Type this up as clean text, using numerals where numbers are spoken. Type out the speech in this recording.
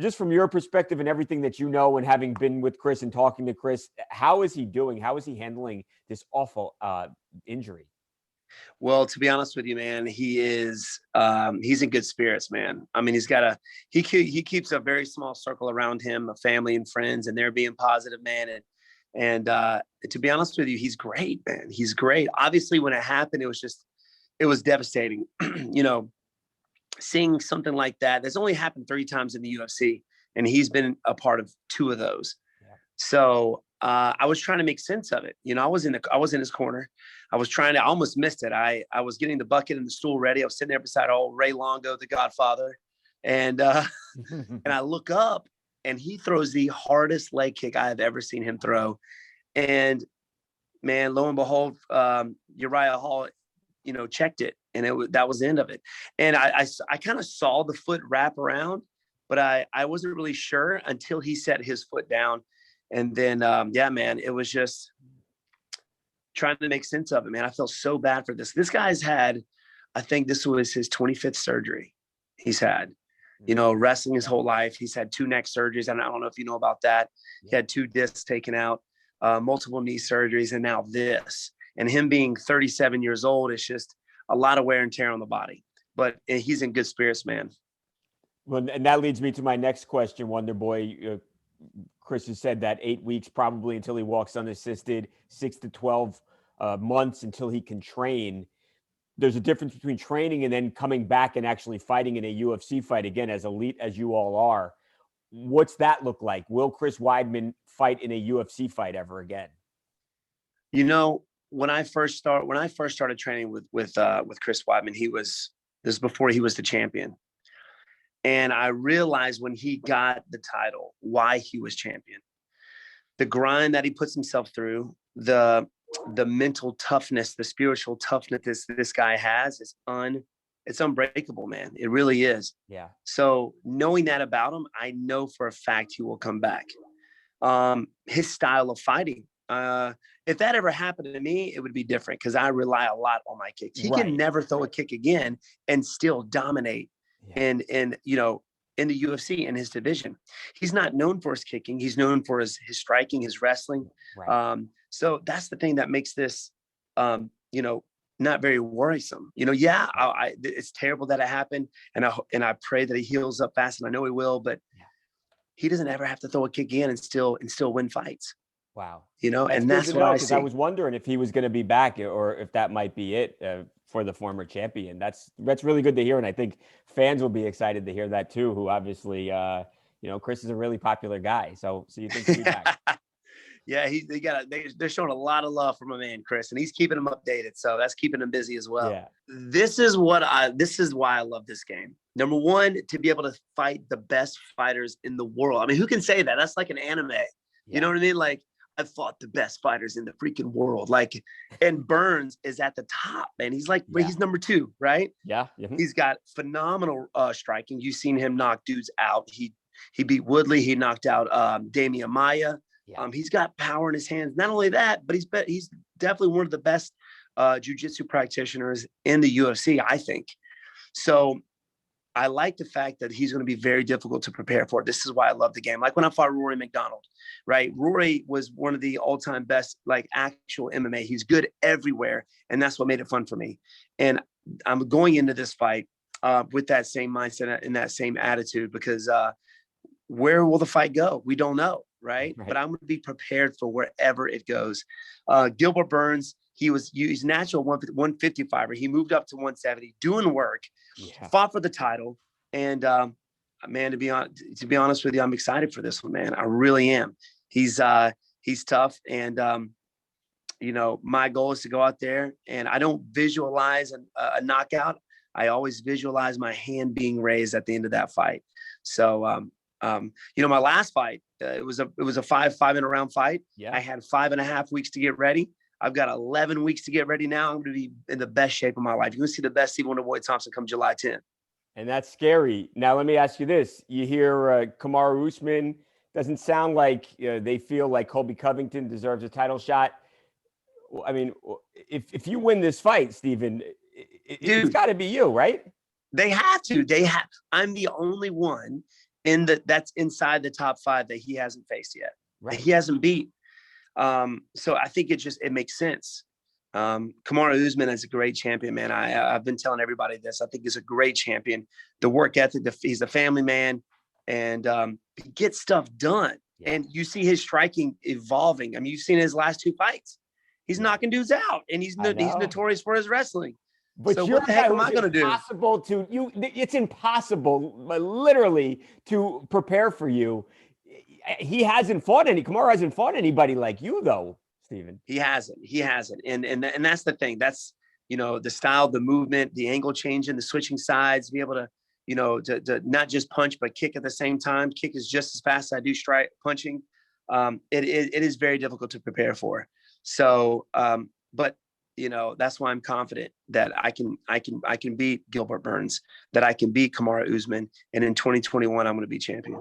just from your perspective and everything that you know, and having been with Chris and talking to Chris, how is he doing? How is he handling this awful injury? Well, to be honest with you, man, he's in good spirits, man. I mean, he keeps a very small circle around him of family and friends, and they're being positive, man. And to be honest with you, he's great, man. He's great. Obviously, when it happened, it was devastating. You know, seeing something like that, that's only happened 3 times in the UFC, and he's been a part of 2 of those. Yeah. So I was trying to make sense of it. You know, I was in his corner. I almost missed it. I was getting the bucket and the stool ready. I was sitting there beside old Ray Longo, the Godfather. And and I look up, and he throws the hardest leg kick I have ever seen him throw. And man, lo and behold, Uriah Hall, you know, checked it, and that was the end of it. And I kind of saw the foot wrap around, but I wasn't really sure until he set his foot down. And then, yeah, man, it was just trying to make sense of it, man. I feel so bad for this. This guy's had, I think this was his 25th surgery he's had, you know, wrestling his whole life. He's had 2 neck surgeries. And I don't know if you know about that. He had 2 discs taken out, multiple knee surgeries, and now this. And him being 37 years old, it's just a lot of wear and tear on the body. But he's in good spirits, man. Well, and that leads me to my next question, Wonderboy. Chris has said that 8 weeks probably until he walks unassisted, 6 to 12 months until he can train. There's a difference between training and then coming back and actually fighting in a UFC fight, again, as elite as you all are. What's that look like? Will Chris Weidman fight in a UFC fight ever again? You know, when I first started training with Chris Weidman, this was before he was the champion. And I realized when he got the title, why he was champion. The grind that he puts himself through, the mental toughness, the spiritual toughness this guy has it's unbreakable, man. It really is. Yeah. So knowing that about him, I know for a fact he will come back. His style of fighting, if that ever happened to me, it would be different because I rely a lot on my kicks. He can never throw a kick again and still dominate. Yeah. And you know, in the UFC, in his division, he's not known for his kicking. He's known for his striking, his wrestling. Right. So that's the thing that makes this, you know, not very worrisome. You know, yeah, it's terrible that it happened, and I pray that he heals up fast, and I know he will. But he doesn't ever have to throw a kick in and still win fights. Wow. You know, that's what I see. I was wondering if he was going to be back, or if that might be it for the former champion. That's really good to hear, and I think fans will be excited to hear that too. Who obviously, you know, Chris is a really popular guy, so you think he'll be back? Yeah, they're showing a lot of love for my man Chris, and he's keeping him updated, so that's keeping him busy as well. Yeah. This is why I love this game. Number one, to be able to fight the best fighters in the world. I mean, who can say that? That's like an anime. Yeah. You know what I mean? Like, I've fought the best fighters in the freaking world. Like, and Burns is at the top, man. He's like, he's number 2, right? Yeah. Mm-hmm. He's got phenomenal striking. You've seen him knock dudes out. He beat Woodley. He knocked out Damian Maia. Yeah. He's got power in his hands. Not only that, but he's definitely one of the best jiu-jitsu practitioners in the UFC, I think. So I like the fact that he's going to be very difficult to prepare for. This is why I love the game. Like when I fought Rory McDonald, right? Rory was one of the all-time best, like, actual MMA. He's good everywhere, and that's what made it fun for me. And I'm going into this fight with that same mindset and that same attitude, because where will the fight go? We don't know, right? But I'm going to be prepared for wherever it goes. Gilbert Burns, he's natural 155er. He moved up to 170, doing work, fought for the title. And man, to be honest with you, I'm excited for this one, man. I really am. He's tough. And, you know, my goal is to go out there, and I don't visualize a knockout. I always visualize my hand being raised at the end of that fight. So, you know, my last fight, it was a 5-minute round fight. Yeah. I had 5.5 weeks to get ready. I've got 11 weeks to get ready now. I'm going to be in the best shape of my life. You're going to see the best Steve Wonderboy Thompson come July 10th. And that's scary. Now, let me ask you this. You hear Kamaru Usman, doesn't sound like they feel like Colby Covington deserves a title shot. I mean, if you win this fight, Steven, it's got to be you, right? They have to. I'm the only one that's inside the top 5 that he hasn't faced yet, Right. that he hasn't beat. So I think it makes sense. Kamaru Usman is a great champion, man. I've been telling everybody this. I think he's a great champion. The work ethic, he's a family man, and he gets stuff done. Yeah. And you see his striking evolving. I mean, you've seen his last 2 fights. He's knocking dudes out, and he's notorious for his wrestling. But so what the heck am I going to do? It's impossible, literally, to prepare for you. Kamaru hasn't fought anybody like you, though, Stephen. He hasn't. And that's the thing. That's, the style, the movement, the angle changing, the switching sides, be able to, to not just punch, but kick at the same time. Kick is just as fast as I do punching. It is very difficult to prepare for. So, but that's why I'm confident that I can beat Gilbert Burns, that I can beat Kamaru Usman. And in 2021, I'm going to be champion.